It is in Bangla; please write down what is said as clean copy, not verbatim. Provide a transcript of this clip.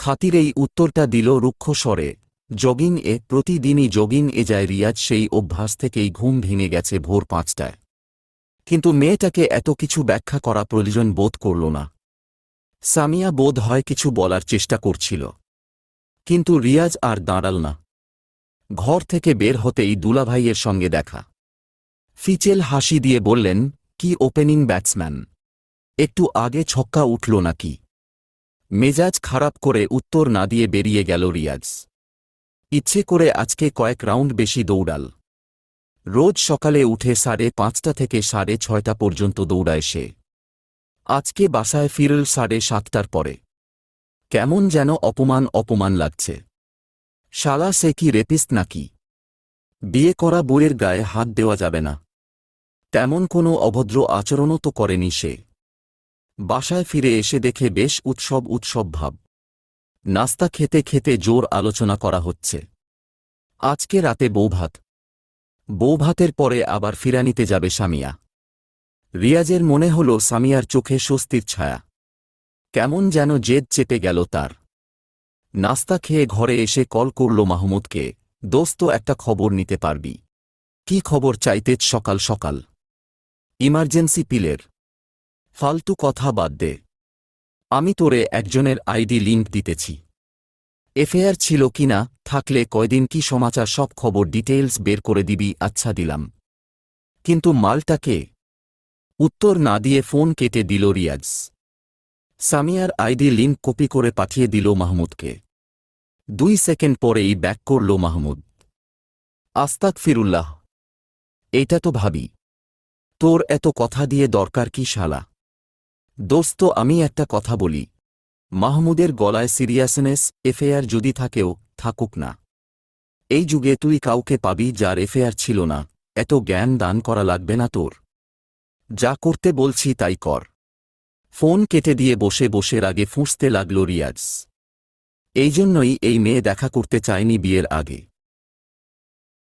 খাতিরেই উত্তরটা দিল রুক্ষ স্বরে, জগিং এ। প্রতিদিনই জগিং এ যায় রিয়াজ, সেই অভ্যাস থেকেই ঘুম ভেঙে গেছে ভোর 5টায়। কিন্তু মেয়েটাকে এত কিছু ব্যাখ্যা করা প্রয়োজন বোধ করল না। সামিয়া বোধ হয় কিছু বলার চেষ্টা করছিল, কিন্তু রিয়াজ আর দাঁড়াল না। ঘর থেকে বের হতেই দুলাভাইয়ের সঙ্গে দেখা। ফিচেল হাসি দিয়ে বললেন, কি ওপেনিং ব্যাটসম্যান, একটু আগে ছক্কা উঠল নাকি? মেজাজ খারাপ করে উত্তর না দিয়ে বেরিয়ে গেল রিয়াজ। ইচ্ছে করে আজকে কয়েক রাউন্ড বেশি দৌড়াল। রোজ সকালে উঠে 5:30 থেকে 6:30 পর্যন্ত দৌড়ায় সে। আজকে বাসায় ফিরল 7:30টার পরে। কেমন যেন অপমান অপমান লাগছে। শালা সে কি রেপিস্ট নাকি? বিয়ে করা বউয়ের গায়ে হাত দেওয়া যাবে না, তেমন কোনো অভদ্র আচরণও তো করেনি সে। বাসায় ফিরে এসে দেখে বেশ উৎসব উৎসব ভাব। নাস্তা খেতে খেতে জোর আলোচনা করা হচ্ছে। আজকে রাতে বৌভাত। বৌভাতের পরে আবার ফিরানিতে যাবে সামিয়া। রিয়াজের মনে হল সামিয়ার চোখে স্বস্তির ছায়া। কেমন যেন জেদ চেপে গেল তার। নাস্তা খেয়ে ঘরে এসে কল করল মাহমুদকে, দোস্ত একটা খবর নিতে পারবি? কি খবর চাইতেছ সকাল সকাল? ইমার্জেন্সি পিলের। ফালতু কথা বাদ দে। আমি তোরে একজনের আইডি লিংক দিতেছি। এফআইআর ছিল কিনা, থাকলে কয়দিন কি সমাচার সব খবর ডিটেইলস বের করে দিবি। আচ্ছা দিলাম, কিন্তু মালটা কে? উত্তর না দিয়ে ফোন কেটে দিল রিয়াজ। সামিয়ার আইডি লিংক কপি করে পাঠিয়ে দিল মাহমুদকে। 2 সেকেন্ড পরেই ব্যাক করল মাহমুদ। আস্তাগফিরুল্লাহ, এইটা তো ভাবি। তোর এত কথা দিয়ে দরকার কি শালা? দোস্ত আমি একটা কথা বলি। মাহমুদের গলায় সিরিয়াসনেস। এফআইআর যদি থাকেও থাকুক না, এই যুগে তুই কাউকে পাবি যার এফআইআর ছিল না। এত জ্ঞান দান করা লাগবে না তোর। যা করতে বলছি তাই কর। ফোন কেটে দিয়ে বসে বসে রাগে ফুঁসতে লাগল রিয়াজ। এই জন্যই এই মেয়ে দেখা করতে চায়নি বিয়ের আগে।